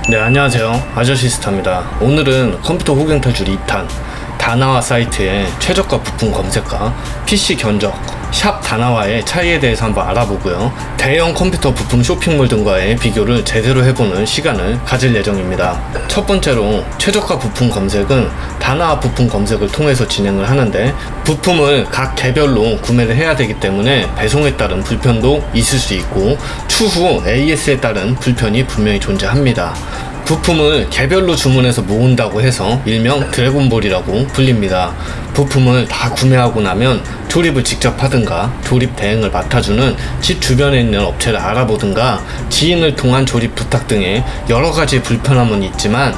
네, 안녕하세요. 아저씨스타입니다. 오늘은 컴퓨터 호갱 탈출 2탄 다나와 사이트의 최저가 부품 검색과 PC 견적, 샵 다나와의 차이에 대해서 한번 알아보고요. 대형 컴퓨터 부품 쇼핑몰 등과의 비교를 제대로 해보는 시간을 가질 예정입니다. 첫 번째로 최저가 부품 검색은 다나와 부품 검색을 통해서 진행을 하는데, 부품을 각 개별로 구매를 해야 되기 때문에 배송에 따른 불편도 있을 수 있고 추후 AS에 따른 불편이 분명히 존재합니다. 부품을 개별로 주문해서 모은다고 해서 일명 드래곤볼이라고 불립니다. 부품을 다 구매하고 나면 조립을 직접 하든가 조립 대행을 맡아주는 집 주변에 있는 업체를 알아보든가 지인을 통한 조립 부탁 등의 여러가지 불편함은 있지만,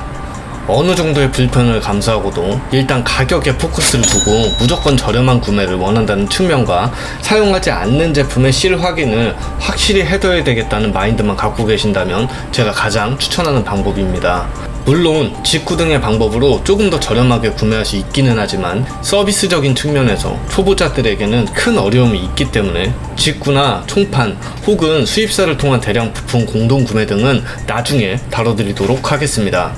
어느 정도의 불편을 감수하고도 일단 가격에 포커스를 두고 무조건 저렴한 구매를 원한다는 측면과 사용하지 않는 제품의 실 확인을 확실히 해둬야 되겠다는 마인드만 갖고 계신다면 제가 가장 추천하는 방법입니다. 물론 직구 등의 방법으로 조금 더 저렴하게 구매할 수 있기는 하지만 서비스적인 측면에서 초보자들에게는 큰 어려움이 있기 때문에 직구나 총판 혹은 수입사를 통한 대량 부품 공동 구매 등은 나중에 다뤄드리도록 하겠습니다.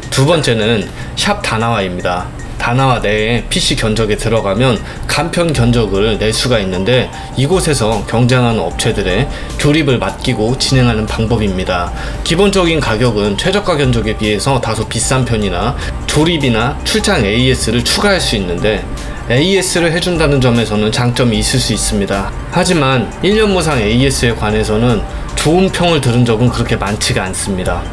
두 번째는 샵 다나와입니다. 다나와 내에 PC 견적에 들어가면 간편 견적을 낼 수가 있는데, 이곳에서 경쟁하는 업체들의 조립을 맡기고 진행하는 방법입니다. 기본적인 가격은 최저가 견적에 비해서 다소 비싼 편이나 조립이나 출장 AS를 추가할 수 있는데, AS를 해준다는 점에서는 장점이 있을 수 있습니다. 하지만 1년 무상 AS에 관해서는 좋은 평을 들은 적은 그렇게 많지가 않습니다.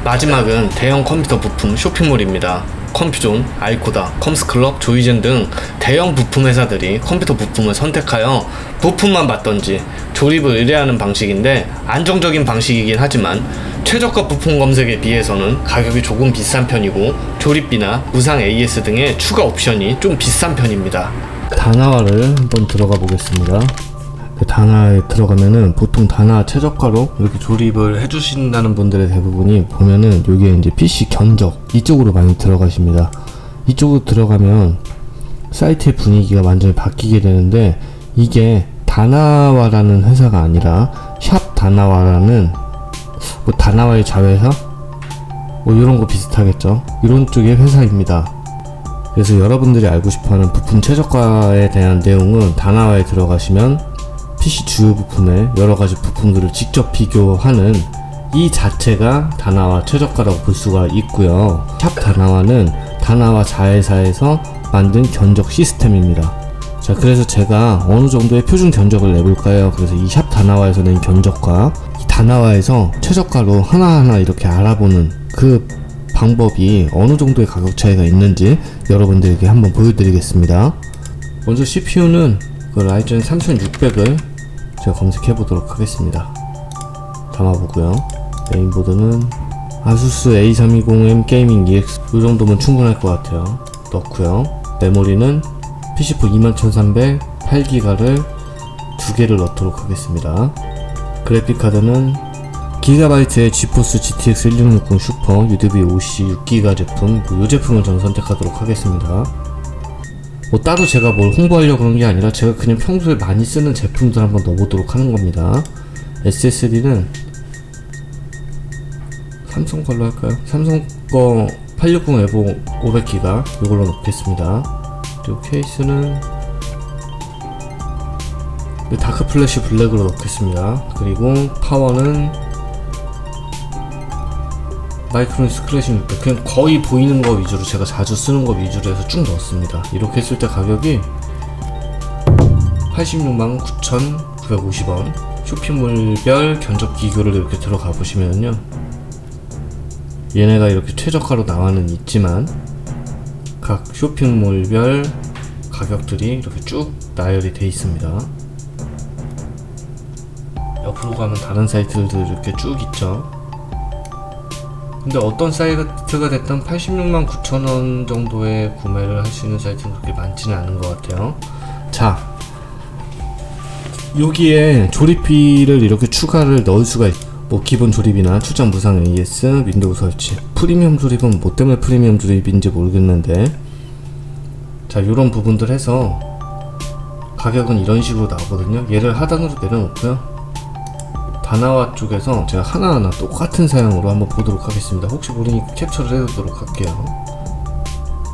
마지막은 대형 컴퓨터 부품 쇼핑몰입니다. 컴퓨존, 아이코다, 컴스클럽, 조이젠 등 대형 부품 회사들이 컴퓨터 부품을 선택하여 부품만 받던지 조립을 의뢰하는 방식인데, 안정적인 방식이긴 하지만 최저가 부품 검색에 비해서는 가격이 조금 비싼 편이고 조립비나 무상 AS 등의 추가 옵션이 좀 비싼 편입니다. 다나와를 한번 들어가 보겠습니다. 다나와에 들어가면은 보통 다나와 최저가로 이렇게 조립을 해주신다는 분들의 대부분이 보면은 여기에 이제 PC 견적 이쪽으로 많이 들어가십니다. 이쪽으로 들어가면 사이트의 분위기가 완전히 바뀌게 되는데, 이게 다나와라는 회사가 아니라 샵 다나와라는 뭐 다나와의 자회사? 뭐 이런 거 비슷하겠죠? 이런 쪽의 회사입니다. 그래서 여러분들이 알고 싶어하는 부품 최저가에 대한 내용은 다나와에 들어가시면 PC 주요 부품의 여러가지 부품들을 직접 비교하는 이 자체가 다나와 최저가라고 볼 수가 있고요. 샵 다나와는 다나와 자회사에서 만든 견적 시스템입니다. 자, 그래서 제가 어느 정도의 표준 견적을 내볼까요? 그래서 이 샵 다나와에서 낸 견적과 이 다나와에서 최저가로 하나하나 이렇게 알아보는 그 방법이 어느 정도의 가격 차이가 있는지 여러분들에게 한번 보여드리겠습니다. 먼저 CPU는 그 라이젠 3600을 제가 검색해 보도록 하겠습니다. 담아보고요. 메인보드는 아수스 A320M 게이밍 EX 이 정도면 충분할 것 같아요. 넣고요. 메모리는 PC4 21300 8기가를 2개를 넣도록 하겠습니다. 그래픽카드는 기가바이트의 지포스 GTX 1660 슈퍼 UDP OC 6기가 제품, 이 제품을 저는 선택하도록 하겠습니다. 뭐 따로 제가 뭘 홍보하려고 그런 게 아니라 제가 그냥 평소에 많이 쓰는 제품들 한번 넣어보도록 하는 겁니다. SSD는 삼성 걸로 할까요? 삼성 거 860 에보 500기가 이걸로 넣겠습니다. 그리고 케이스는 다크 플래시 블랙으로 넣겠습니다. 그리고 파워는 마이크론 스크래싱 600, 그냥 거의 보이는 거 위주로, 제가 자주 쓰는 거 위주로 해서 쭉 넣었습니다. 이렇게 했을 때 가격이 869,950원. 쇼핑몰별 견적 비교를 이렇게 들어가 보시면요, 얘네가 이렇게 최저가로 나와는 있지만 각 쇼핑몰별 가격들이 이렇게 쭉 나열이 돼 있습니다. 옆으로 가면 다른 사이트들도 이렇게 쭉 있죠. 근데 어떤 사이트가 됐든 869,000원 정도의 구매를 할 수 있는 사이트는 그렇게 많지는 않은 것 같아요. 자, 여기에 조립비를 이렇게 추가를 넣을 수가 있어요. 뭐 기본 조립이나 출장 무상 AS, 윈도우 설치. 프리미엄 조립은 뭐 때문에 프리미엄 조립인지 모르겠는데, 자, 요런 부분들 해서 가격은 이런 식으로 나오거든요. 얘를 하단으로 내려놓고요, 다나와 쪽에서 제가 하나하나 똑같은 사양으로 한번 보도록 하겠습니다. 혹시 모르니까 캡처를 해두도록 할게요.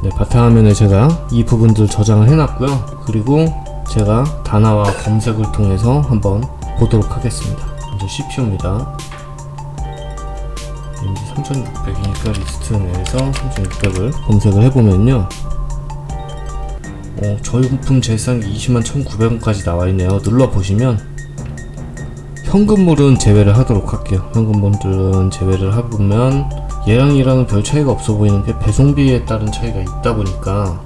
네, 바탕화면에 제가 이 부분들 저장을 해놨고요. 그리고 제가 다나와 검색을 통해서 한번 보도록 하겠습니다. 먼저 CPU입니다. AMD 3600이니까 리스트 내에서 3600을 검색을 해보면요, 저용품 제상이 201,900원까지 나와있네요. 눌러보시면 현금물은 제외를 하도록 할게요. 현금물은 제외를 해보면 얘랑이랑은 별 차이가 없어 보이는 게 배송비에 따른 차이가 있다 보니까,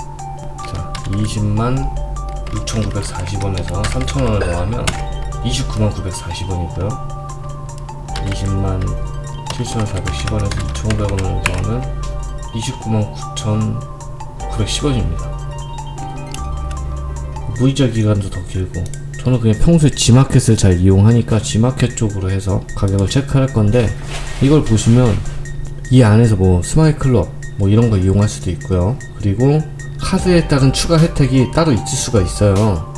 자, 206,940원에서 3,000원을 더하면 299,940원이고요 207,410원에서 2,500원을 더하면 299,910원입니다 무이자 기간도 더 길고, 저는 그냥 평소에 G마켓을 잘 이용하니까 G마켓 쪽으로 해서 가격을 체크할 건데, 이걸 보시면 이 안에서 뭐 스마일클럽 뭐 이런 거 이용할 수도 있고요. 그리고 카드에 따른 추가 혜택이 따로 있을 수가 있어요.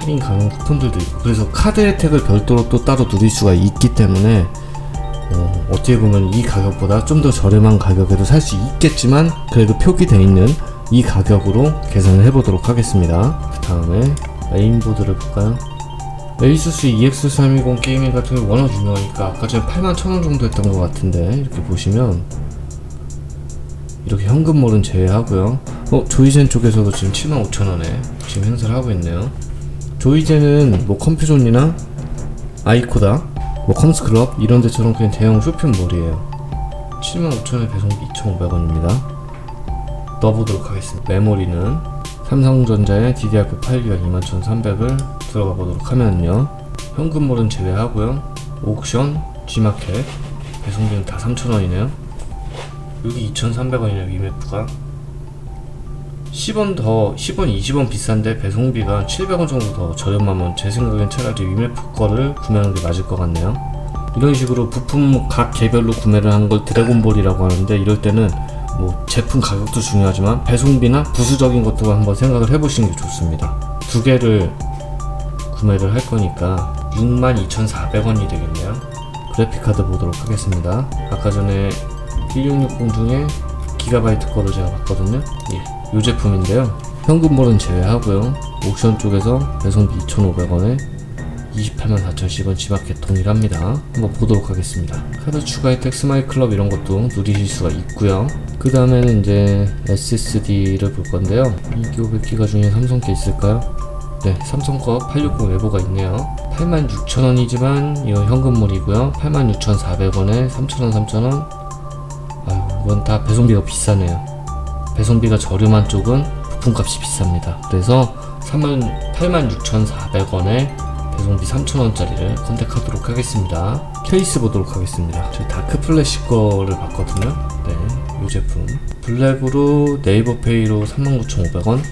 할인 가능 쿠폰들도 있고, 그래서 카드 혜택을 별도로 또 따로 누릴 수가 있기 때문에 어떻게 보면 이 가격보다 좀 더 저렴한 가격에도 살 수 있겠지만, 그래도 표기되어 있는 이 가격으로 계산을 해보도록 하겠습니다. 그 다음에 메인보드를 볼까요? 에이수스 EX320 게이밍 같은 게 워낙 유명하니까 아까 전에 81,000원 정도 했던 것 같은데, 이렇게 보시면 이렇게 현금몰은 제외하고요. 조이젠 쪽에서도 지금 75,000원에 지금 행사를 하고 있네요. 조이젠은 뭐 컴퓨존이나 아이코다, 뭐 컴스클럽 이런 데처럼 그냥 대형 쇼핑몰이에요. 75,000원에 배송비 2,500원입니다 넣어보도록 하겠습니다. 메모리는 삼성전자의 DDR4 8기가 21,300을 들어가 보도록 하면요, 현금몰은 제외하고요. 옥션, G마켓, 배송비는 다 3,000원이네요 여기 2,300원이네요 위메프가 10원, 20원 비싼데 배송비가 700원 정도 더 저렴하면 제 생각엔 차라리 위메프 거를 구매하는 게 맞을 것 같네요. 이런 식으로 부품 각 개별로 구매를 하는 걸 드래곤볼이라고 하는데, 이럴 때는 뭐 제품 가격도 중요하지만 배송비나 부수적인 것도 한번 생각을 해보시는 게 좋습니다. 두 개를 구매를 할 거니까 62,400원이 되겠네요. 그래픽카드 보도록 하겠습니다. 아까 전에 1660 중에 기가바이트 거를 제가 봤거든요. 이 제품인데요, 현금몰은 제외하고요. 옥션 쪽에서 배송비 2,500원에 284,010원 G마켓 동일합니다. 한번 보도록 하겠습니다. 카드 추가 혜택 스마일클럽 이런 것도 누리실 수가 있고요. 그 다음에는 이제 SSD를 볼 건데요. 2기가 500기가 중에 삼성 게 있을까요? 네, 삼성 거 860 외부가 있네요. 86,000원이지만 이건 현금몰이고요. 86,400원에 3,000원, 3,000원. 아유, 이건 다 배송비가 비싸네요. 배송비가 저렴한 쪽은 부품값이 비쌉니다. 그래서 86,400원에 배송비 3,000원짜리를 컨택하도록 하겠습니다. 케이스 보도록 하겠습니다. 저 다크 플래시 거를 봤거든요. 네, 이 제품 블랙으로 네이버페이로 39,500원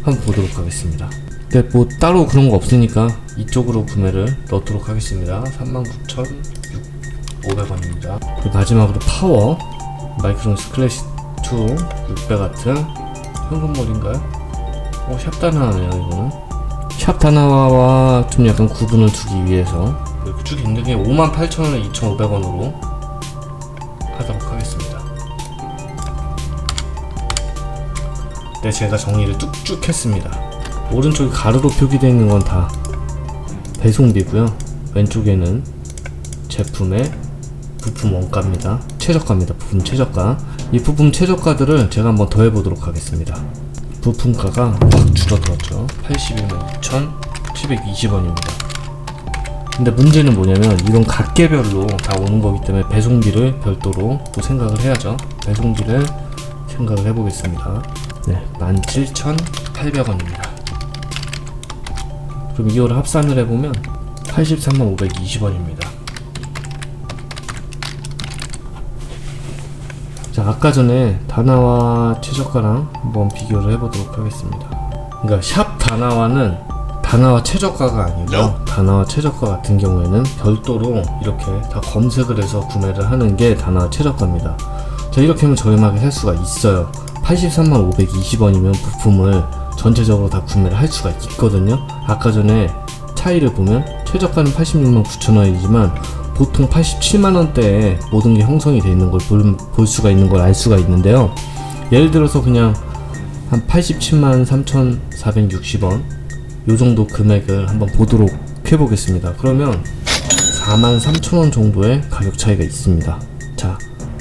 한번 보도록 하겠습니다. 네, 뭐 따로 그런 거 없으니까 이쪽으로 구매를 넣도록 하겠습니다. 39,500원입니다. 마지막으로 파워 마이크로닉스 클래식 2 600W 현금몰인가요? 샵다나와네요. 이거는 샵다나와와 좀 약간 구분을 두기 위해서 이렇게 쭉 있는 게 58,000원에 2,500원으로 하도록 하겠습니다. 네, 제가 정리를 뚝뚝 했습니다. 오른쪽에 가로로 표기되어 있는 건 다 배송비고요. 왼쪽에는 제품의 부품 원가입니다. 최저가입니다. 부품 최저가. 이 부품 최저가들을 제가 한번 더 해보도록 하겠습니다. 부품가가 확 줄어들었죠. 812,720원입니다. 근데 문제는 뭐냐면 이건 각 개별로 다 오는 거기 때문에 배송비를 별도로 또 생각을 해야죠. 배송비를 생각을 해보겠습니다. 네, 17,800원입니다. 그럼 이거를 합산을 해보면 83,520원입니다. 자, 아까 전에 다나와 최저가랑 한번 비교를 해보도록 하겠습니다. 그러니까 샵 다나와는 다나와 최저가가 아니고 다나와 최저가 같은 경우에는 별도로 이렇게 다 검색을 해서 구매를 하는 게 다나와 최저가입니다. 자, 이렇게 하면 저렴하게 살 수가 있어요. 83,520원이면 부품을 전체적으로 다 구매를 할 수가 있거든요. 아까 전에 차이를 보면 최저가는 86만 9천원이지만 보통 87만원대에 모든 게 형성이 되어 있는 걸 볼 수가 있는 걸 알 수가 있는데요. 예를 들어서 그냥 한 87만 3,460원 요 정도 금액을 한번 보도록 해보겠습니다. 그러면 4만 3천원 정도의 가격 차이가 있습니다. 자,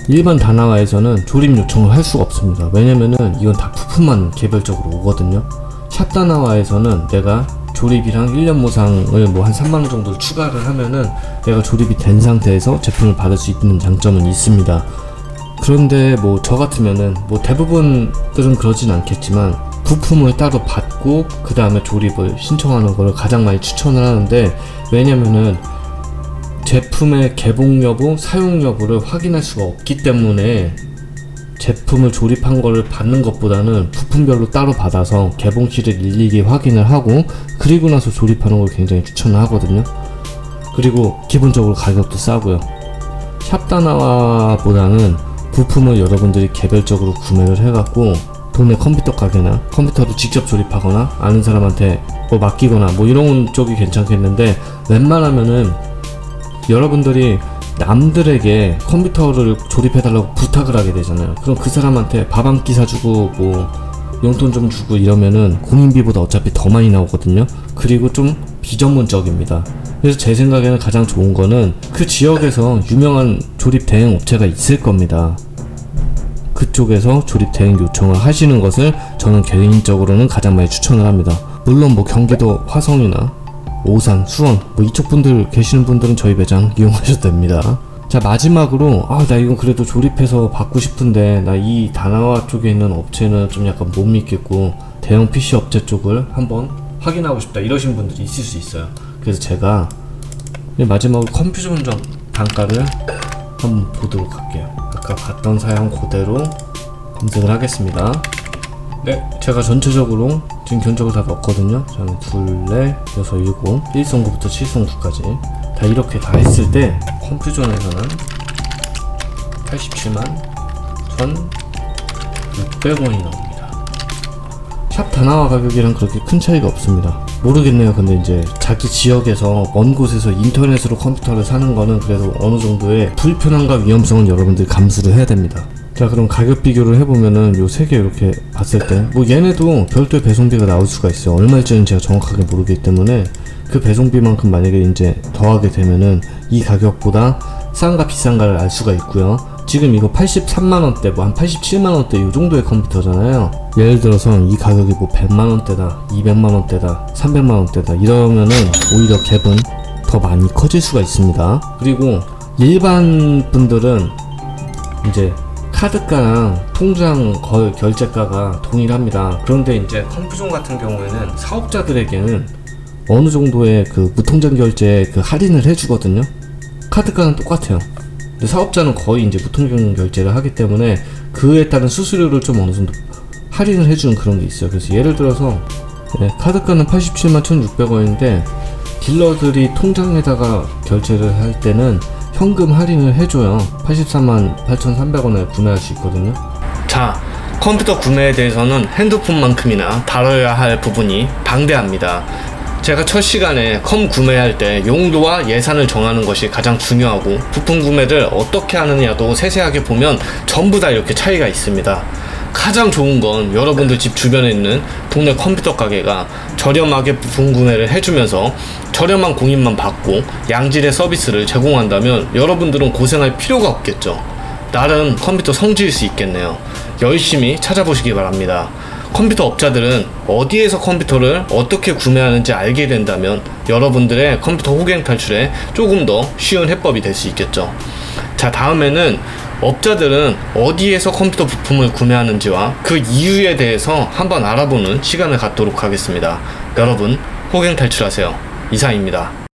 일반 다나와에서는 조립 요청을 할 수가 없습니다. 왜냐면은 이건 다 부품만 개별적으로 오거든요. 샵 다나와에서는 내가 조립이랑 1년 무상을 뭐 한 3만원 정도를 추가를 하면은 내가 조립이 된 상태에서 제품을 받을 수 있는 장점은 있습니다. 그런데 뭐 저 같으면은 뭐 대부분들은 그러진 않겠지만 부품을 따로 받고 그 다음에 조립을 신청하는 거를 가장 많이 추천을 하는데, 왜냐면은 제품의 개봉 여부, 사용 여부를 확인할 수가 없기 때문에 제품을 조립한 거를 받는 것보다는 부품별로 따로 받아서 개봉시를 일일이 확인을 하고 그리고 나서 조립하는 걸 굉장히 추천을 하거든요. 그리고 기본적으로 가격도 싸고요. 샵다나와보다는 부품을 여러분들이 개별적으로 구매를 해갖고 동네 컴퓨터 가게나 컴퓨터를 직접 조립하거나 아는 사람한테 뭐 맡기거나 뭐 이런 쪽이 괜찮겠는데, 웬만하면은 여러분들이 남들에게 컴퓨터를 조립해달라고 부탁을 하게 되잖아요. 그럼 그 사람한테 밥 한 끼 사주고 뭐 용돈 좀 주고 이러면은 공인비보다 어차피 더 많이 나오거든요. 그리고 좀 비전문적입니다. 그래서 제 생각에는 가장 좋은 거는 그 지역에서 유명한 조립 대행 업체가 있을 겁니다. 그쪽에서 조립 대행 요청을 하시는 것을 저는 개인적으로는 가장 많이 추천을 합니다. 물론 뭐 경기도 화성이나 오산, 수원 뭐 이쪽 분들 계시는 분들은 저희 매장 이용하셔도 됩니다. 자, 마지막으로 나 이건 그래도 조립해서 받고 싶은데 나 이 다나와 쪽에 있는 업체는 좀 약간 못 믿겠고 대형 PC 업체 쪽을 한번 확인하고 싶다 이러신 분들이 있을 수 있어요. 그래서 제가 마지막으로 컴퓨터 전적 단가를 한번 보도록 할게요. 아까 봤던 사양 그대로 검색을 하겠습니다. 네, 제가 전체적으로 지금 견적을 다 넣었거든요. 저는 2, 4, 6, 7, 1성구부터 7성구까지 다 이렇게 다 했을 때 컴퓨전에서는 87만 1,600원이 나옵니다. 샵 다나와 가격이랑 그렇게 큰 차이가 없습니다. 모르겠네요. 근데 이제 자기 지역에서 먼 곳에서 인터넷으로 컴퓨터를 사는 거는 그래도 어느 정도의 불편함과 위험성은 여러분들이 감수를 해야 됩니다. 자, 그럼 가격 비교를 해보면은 요 세 개 이렇게 봤을 때 뭐 얘네도 별도의 배송비가 나올 수가 있어요. 얼마일지는 제가 정확하게 모르기 때문에 그 배송비만큼 만약에 이제 더하게 되면은 이 가격보다 싼가 비싼가를 알 수가 있고요. 지금 이거 83만원대 뭐 한 87만원대 요 정도의 컴퓨터잖아요. 예를 들어서 이 가격이 뭐 100만원대다 200만원대다 300만원대다 이러면은 오히려 갭은 더 많이 커질 수가 있습니다. 그리고 일반 분들은 이제 카드가랑 통장 결제가가 동일합니다. 그런데 이제 컴퓨전 같은 경우에는 사업자들에게는 어느 정도의 그 무통장 결제 그 할인을 해주거든요. 카드가는 똑같아요. 근데 사업자는 거의 이제 무통장 결제를 하기 때문에 그에 따른 수수료를 좀 어느 정도 할인을 해주는 그런 게 있어요. 그래서 예를 들어서 카드가는 87만 1,600원인데 딜러들이 통장에다가 결제를 할 때는 현금 할인을 해줘요. 83만 8,300원에 구매할 수 있거든요. 자, 컴퓨터 구매에 대해서는 핸드폰만큼이나 다뤄야 할 부분이 방대합니다. 제가 첫 시간에 컴 구매할 때 용도와 예산을 정하는 것이 가장 중요하고 부품 구매를 어떻게 하느냐도 세세하게 보면 전부 다 이렇게 차이가 있습니다. 가장 좋은 건 여러분들 집 주변에 있는 동네 컴퓨터 가게가 저렴하게 부품 구매를 해주면서 저렴한 공인만 받고 양질의 서비스를 제공한다면 여러분들은 고생할 필요가 없겠죠. 나름 컴퓨터 성지일 수 있겠네요. 열심히 찾아보시기 바랍니다. 컴퓨터 업자들은 어디에서 컴퓨터를 어떻게 구매하는지 알게 된다면 여러분들의 컴퓨터 호갱 탈출에 조금 더 쉬운 해법이 될 수 있겠죠. 자, 다음에는 업자들은 어디에서 컴퓨터 부품을 구매하는지와 그 이유에 대해서 한번 알아보는 시간을 갖도록 하겠습니다. 여러분, 호갱 탈출하세요. 이상입니다.